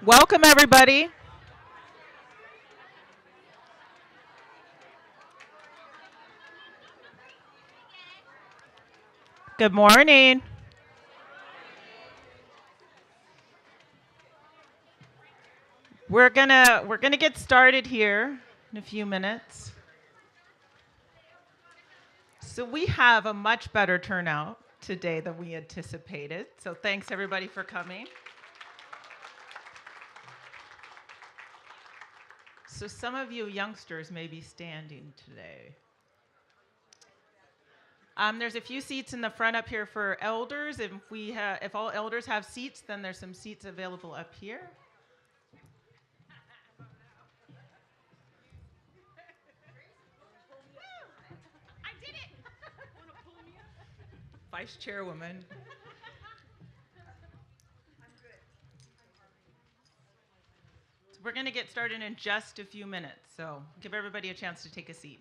Welcome, everybody. Good morning. We're gonna get started here in a few minutes. So we have a much better turnout today than we anticipated. So thanks everybody for coming. So some of you youngsters may be standing today. There's a few seats in the front up here for elders. If all elders have seats, then there's some seats available up here. Vice Chairwoman. So we're going to get started in just a few minutes, so give everybody a chance to take a seat.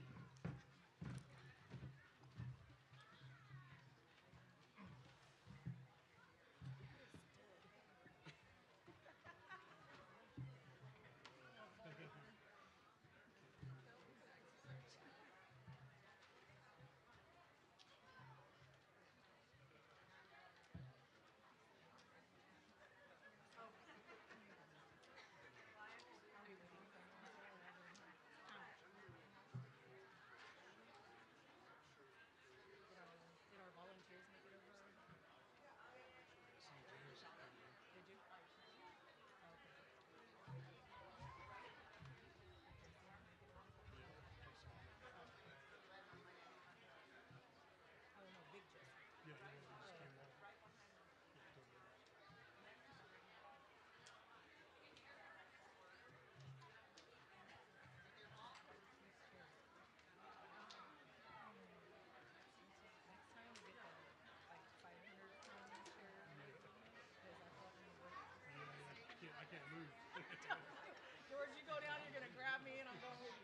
George, you go down, you're going to grab me, and I'm going with you.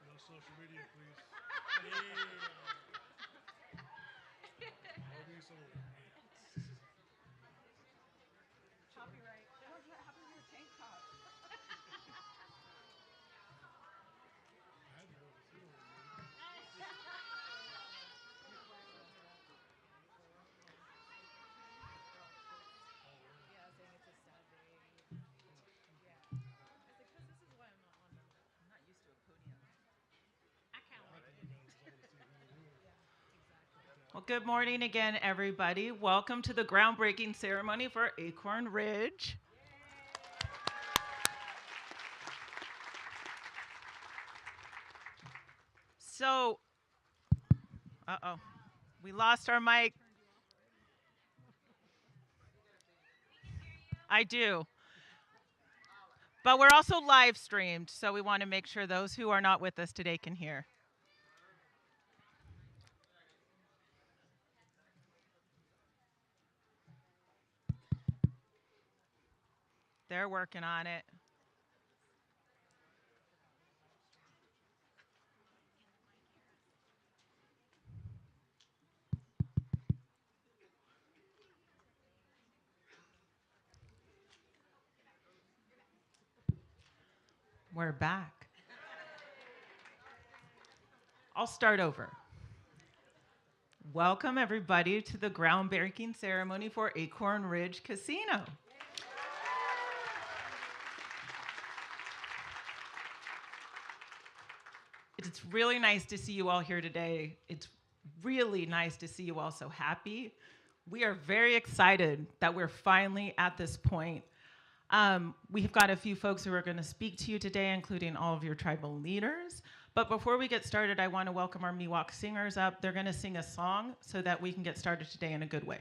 No social media, please. Hey. All these over. Copyright. What happened to your tank top? I had to go to the cinema, man. Yeah, saying it's a sad day. Yeah. I said, because this is why I'm not used to a podium. I have to look at it because I want to see who it is. Well, good morning again, everybody. Welcome to the groundbreaking ceremony for Acorn Ridge. So, we lost our mic. I do. But we're also live streamed, so we want to make sure those who are not with us today can hear. They're working on it. We're back. I'll start over. Welcome, everybody, to the groundbreaking ceremony for Acorn Ridge Casino. It's really nice to see you all here today. It's really nice to see you all so happy. We are very excited that we're finally at this point. We've got a few folks who are going to speak to you today, including all of your tribal leaders. But before we get started, I want to welcome our Miwok singers up. They're going to sing a song so that we can get started today in a good way.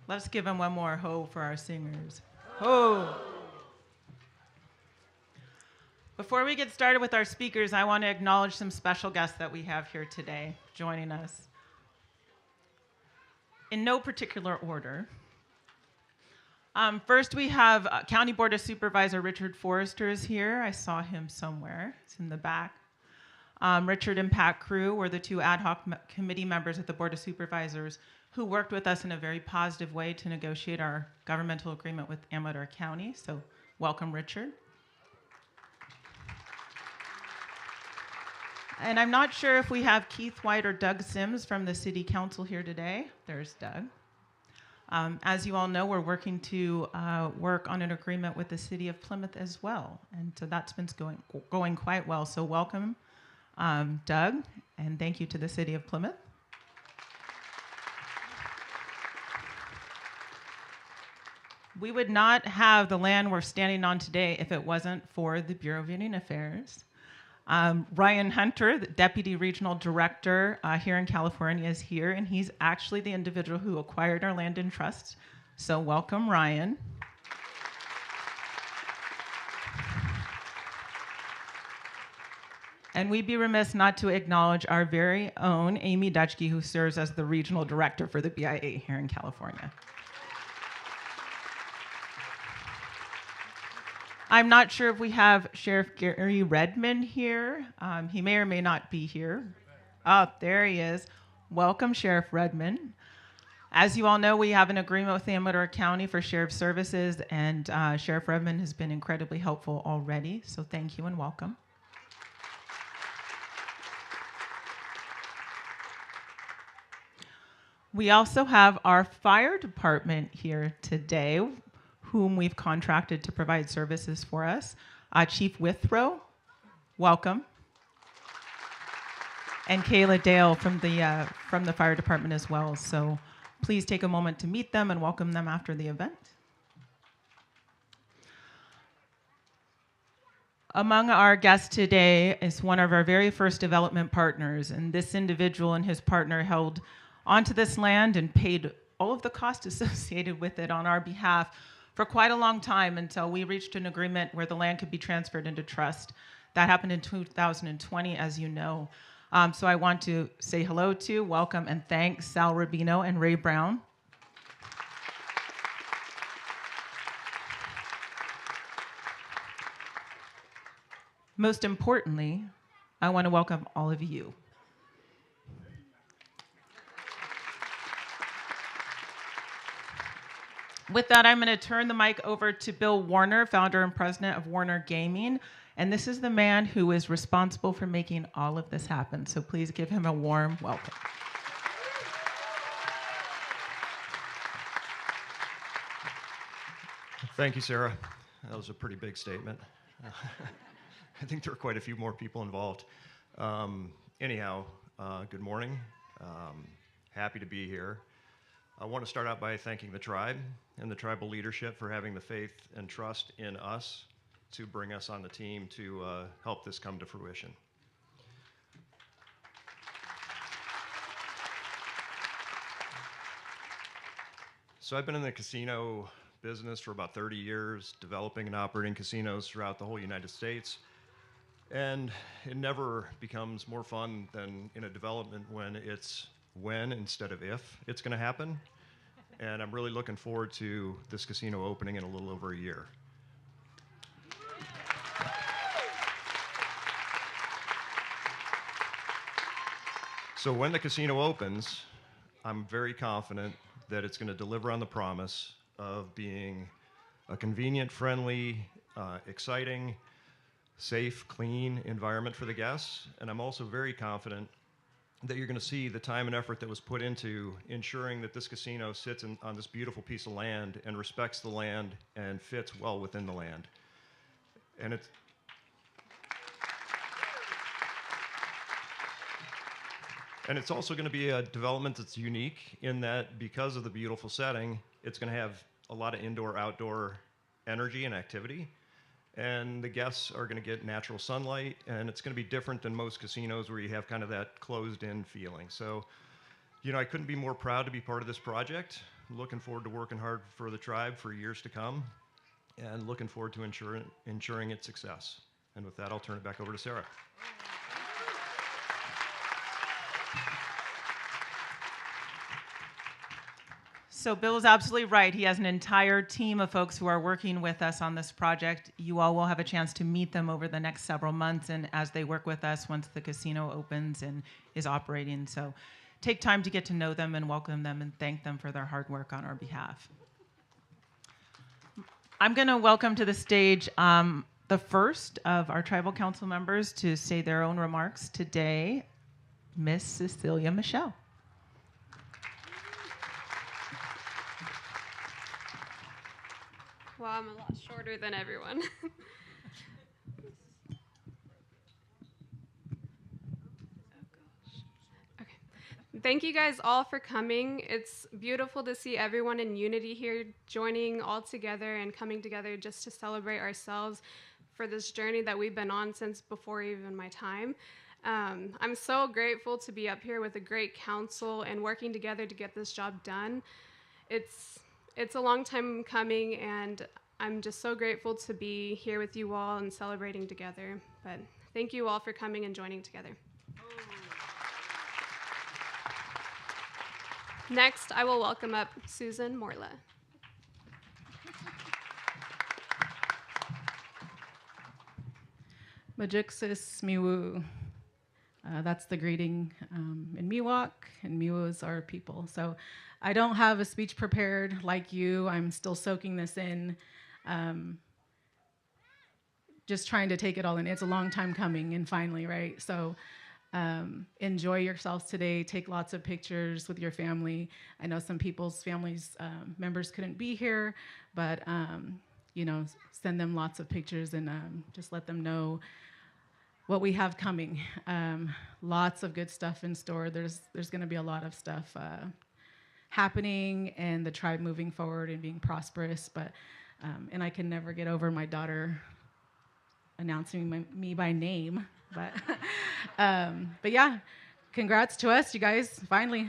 Let's give them one more ho for our singers. Ho! Before we get started with our speakers, I want to acknowledge some special guests that we have here today joining us. In no particular order. First, we have County Board of Supervisor Richard Forrester is here. I saw him somewhere. It's in the back. Richard and Pat Crew were the two ad hoc committee members at the Board of Supervisors who worked with us in a very positive way to negotiate our governmental agreement with Amador County. So welcome, Richard. And I'm not sure if we have Keith White or Doug Sims from the City Council here today. There's Doug. As you all know, we're working to work on an agreement with the City of Plymouth as well. And so that's been going quite well. So welcome, Doug, and thank you to the City of Plymouth. We would not have the land we're standing on today if it wasn't for the Bureau of Indian Affairs. Ryan Hunter, the Deputy Regional Director here in California, is here, and he's actually the individual who acquired our land in trust. So welcome, Ryan. And we'd be remiss not to acknowledge our very own Amy Dutchke, who serves as the Regional Director for the BIA here in California. I'm not sure if we have Sheriff Gary Redmond here. He may or may not be here. Oh, there he is. Welcome, Sheriff Redmond. As you all know, we have an agreement with Amador County for sheriff services, and Sheriff Redmond has been incredibly helpful already, so thank you and welcome. We also have our fire department here today, whom we've contracted to provide services for us. Chief Withrow, welcome. And Kayla Dale from the fire department as well. So please take a moment to meet them and welcome them after the event. Among our guests today is one of our very first development partners, and this individual and his partner held onto this land and paid all of the costs associated with it on our behalf for quite a long time until we reached an agreement where the land could be transferred into trust. That happened in 2020, as you know. So I want to say hello to, welcome, and thank Sal Rubino and Ray Brown. Most importantly, I want to welcome all of you. With that, I'm going to turn the mic over to Bill Warner, founder and president of Warner Gaming. And this is the man who is responsible for making all of this happen. So please give him a warm welcome. Thank you, Sarah. That was a pretty big statement. I think there are quite a few more people involved. Anyhow, good morning. Happy to be here. I want to start out by thanking the tribe and the tribal leadership for having the faith and trust in us to bring us on the team to help this come to fruition. So I've been in the casino business for about 30 years, developing and operating casinos throughout the whole United States. And it never becomes more fun than in a development when it's when instead of if it's going to happen. And I'm really looking forward to this casino opening in a little over a year. So when the casino opens, I'm very confident that it's going to deliver on the promise of being a convenient, friendly, exciting, safe, clean environment for the guests. And I'm also very confident that you're going to see the time and effort that was put into ensuring that this casino sits on this beautiful piece of land and respects the land and fits well within the land. And it's also going to be a development that's unique in that because of the beautiful setting, it's going to have a lot of indoor-outdoor energy and activity. And the guests are going to get natural sunlight, and it's going to be different than most casinos where you have kind of that closed-in feeling. So I couldn't be more proud to be part of this project. Looking forward to working hard for the tribe for years to come, and looking forward to ensuring its success. And with that, I'll turn it back over to Sarah. So Bill is absolutely right. He has an entire team of folks who are working with us on this project. You all will have a chance to meet them over the next several months and as they work with us once the casino opens and is operating. So take time to get to know them and welcome them and thank them for their hard work on our behalf. I'm going to welcome to the stage the first of our tribal council members to say their own remarks today, Miss Cecilia Michelle. Well, I'm a lot shorter than everyone. Okay. Thank you guys all for coming. It's beautiful to see everyone in unity here, joining all together and coming together just to celebrate ourselves for this journey that we've been on since before even my time. I'm so grateful to be up here with a great council and working together to get this job done. It's a long time coming, and I'm just so grateful to be here with you all and celebrating together. But thank you all for coming and joining together. Next, I will welcome up Susan Morla. Majuksis Miwu. That's the greeting in Miwok, and Miwo is our people. So I don't have a speech prepared like you. I'm still soaking this in, just trying to take it all in. It's a long time coming, and finally, right? So enjoy yourselves today. Take lots of pictures with your family. I know some people's families members couldn't be here, but send them lots of pictures and just let them know what we have coming. Lots of good stuff in store. There's going to be a lot of stuff happening, and the tribe moving forward and being prosperous. But and I can never get over my daughter announcing me by name. But yeah, congrats to us, you guys. Finally.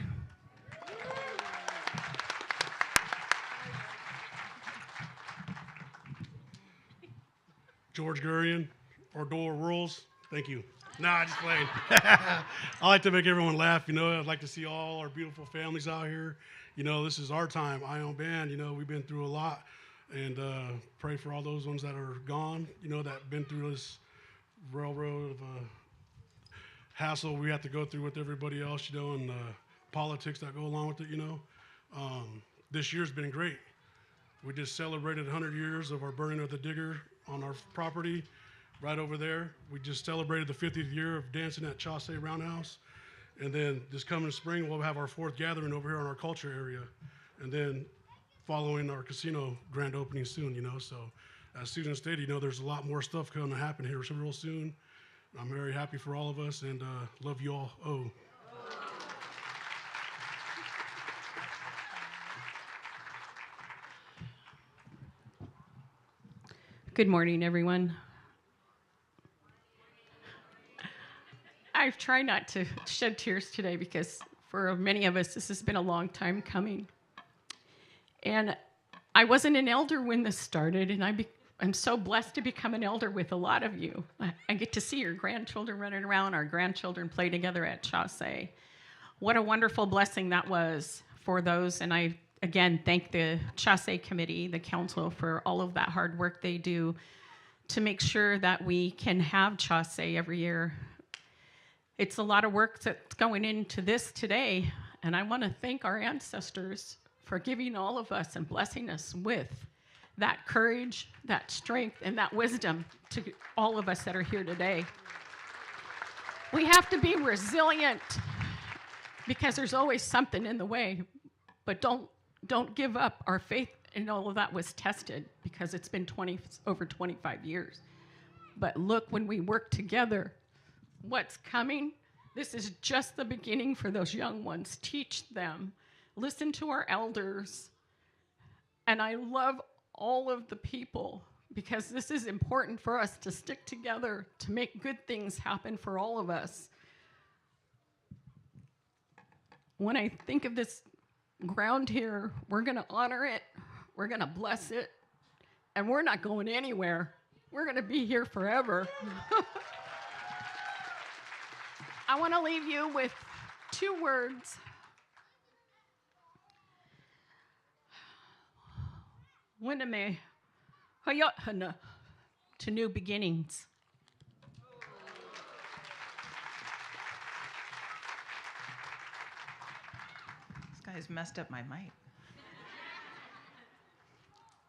George Gurian, Ordor Rules. Thank you. Nah, just playing. I like to make everyone laugh. I'd like to see all our beautiful families out here. This is our time. Ion Band. We've been through a lot, and pray for all those ones that are gone. That been through this railroad of hassle we have to go through with everybody else. And politics that go along with it. This year's been great. We just celebrated 100 years of our burning of the digger on our property. Right over there. We just celebrated the 50th year of dancing at Chausse Roundhouse. And then this coming spring, we'll have our 4th gathering over here in our culture area. And then following our casino grand opening soon, So as Susan stated, there's a lot more stuff going to happen here real soon. I'm very happy for all of us, and love you all. Oh. Good morning, everyone. I've tried not to shed tears today because for many of us, this has been a long time coming. And I wasn't an elder when this started, and I'm so blessed to become an elder with a lot of you. I get to see your grandchildren running around, our grandchildren play together at Chausse. What a wonderful blessing that was for those, and I, again, thank the Chausse committee, the council, for all of that hard work they do to make sure that we can have Chausse every year. It's a lot of work that's going into this today, and I want to thank our ancestors for giving all of us and blessing us with that courage, that strength, and that wisdom to all of us that are here today. We have to be resilient because there's always something in the way, but don't give up. Our faith in all of that was tested because it's been over 25 years. But look, when we work together, what's coming? This is just the beginning for those young ones. Teach them. Listen to our elders. And I love all of the people because this is important for us to stick together to make good things happen for all of us. when I think of this ground here, we're going to honor it, we're going to bless it, and we're not going anywhere. We're going to be here forever. I want to leave you with 2 words. Winame Hayotana, to new beginnings. This guy's messed up my mic.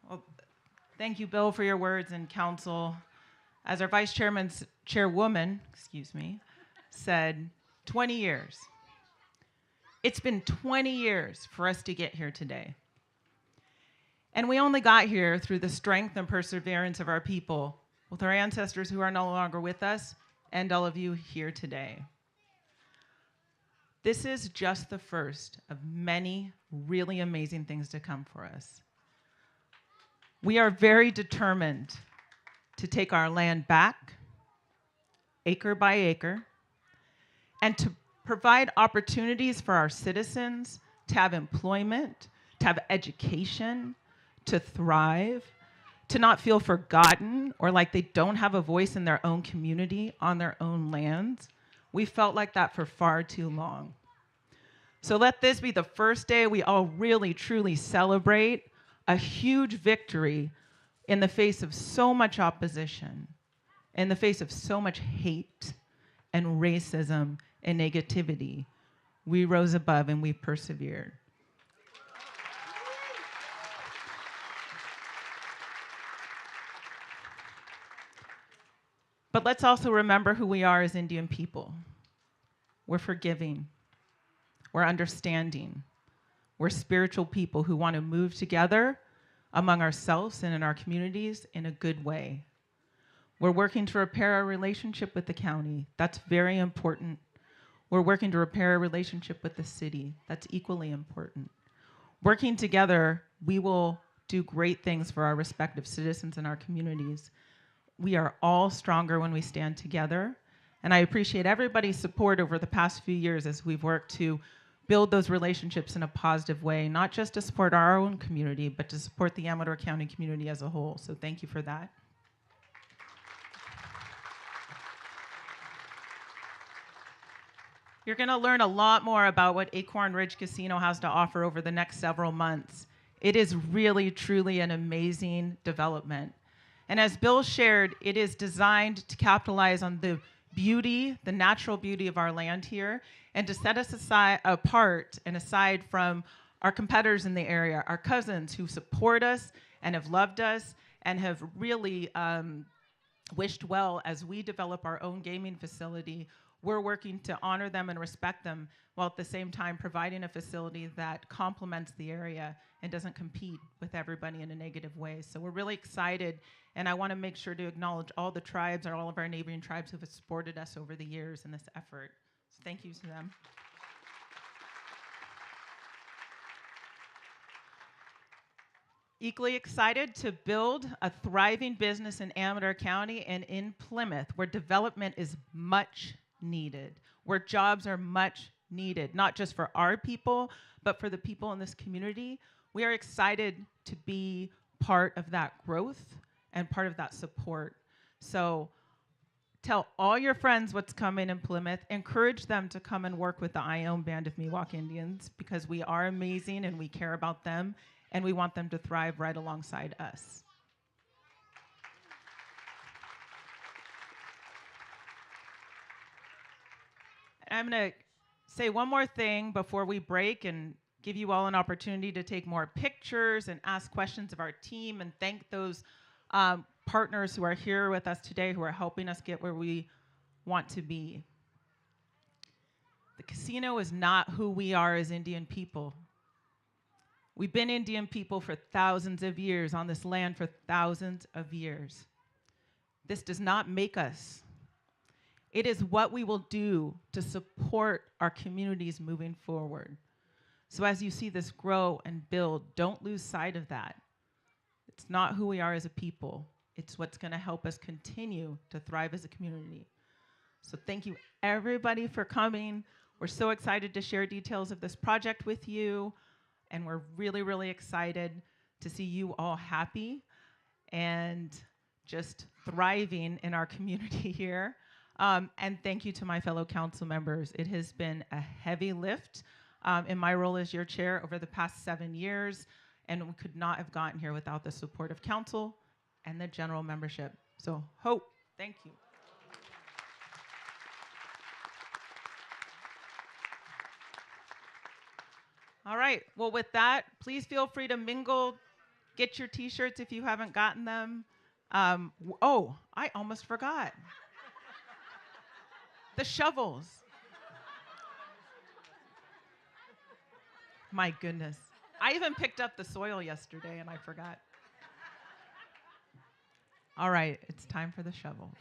Well, thank you, Bill, for your words, and council. As our chairwoman, said, 20 years. It's been 20 years for us to get here today. And we only got here through the strength and perseverance of our people, with our ancestors who are no longer with us, and all of you here today. This is just the first of many really amazing things to come for us. We are very determined to take our land back, acre by acre, and to provide opportunities for our citizens to have employment, to have education, to thrive, to not feel forgotten or like they don't have a voice in their own community, on their own lands. We felt like that for far too long. So let this be the first day we all really, truly celebrate a huge victory in the face of so much opposition, in the face of so much hate and racism and negativity. We rose above and we persevered. But let's also remember who we are as Indian people. We're forgiving. We're understanding. We're spiritual people who want to move together among ourselves and in our communities in a good way. We're working to repair our relationship with the county. That's very important. We're working to repair our relationship with the city. That's equally important. Working together, we will do great things for our respective citizens and our communities. We are all stronger when we stand together. And I appreciate everybody's support over the past few years as we've worked to build those relationships in a positive way, not just to support our own community, but to support the Amador County community as a whole. So thank you for that. You're going to learn a lot more about what Acorn Ridge Casino has to offer over the next several months. It is really, truly an amazing development. And as Bill shared, it is designed to capitalize on the beauty, the natural beauty of our land here, and to set us apart and aside from our competitors in the area, our cousins who support us and have loved us and have really wished well as we develop our own gaming facility. We're working to honor them and respect them while at the same time providing a facility that complements the area and doesn't compete with everybody in a negative way. So we're really excited, and I want to make sure to acknowledge all the tribes and all of our neighboring tribes who have supported us over the years in this effort. So thank you to them. Equally excited to build a thriving business in Amador County and in Plymouth, where development is much needed, where jobs are much needed, not just for our people, but for the people in this community. We are excited to be part of that growth and part of that support. So tell all your friends what's coming in Plymouth. Encourage them to come and work with the Ione Band of Miwok Indians, because we are amazing and we care about them and we want them to thrive right alongside us. I'm going to say one more thing before we break and give you all an opportunity to take more pictures and ask questions of our team and thank those partners who are here with us today who are helping us get where we want to be. The casino is not who we are as Indian people. We've been Indian people for thousands of years, on this land for thousands of years. This does not make us. It is what we will do to support our communities moving forward. So as you see this grow and build, don't lose sight of that. It's not who we are as a people. It's what's going to help us continue to thrive as a community. So thank you, everybody, for coming. We're so excited to share details of this project with you, and we're really, really excited to see you all happy and just thriving in our community here. And thank you to my fellow council members. It has been a heavy lift in my role as your chair over the past 7 years, and we could not have gotten here without the support of council and the general membership. So, hope, thank you. All right, well, with that, please feel free to mingle, get your t-shirts if you haven't gotten them. Oh, I almost forgot. The shovels. My goodness. I even picked up the soil yesterday and I forgot. All right, it's time for the shovels.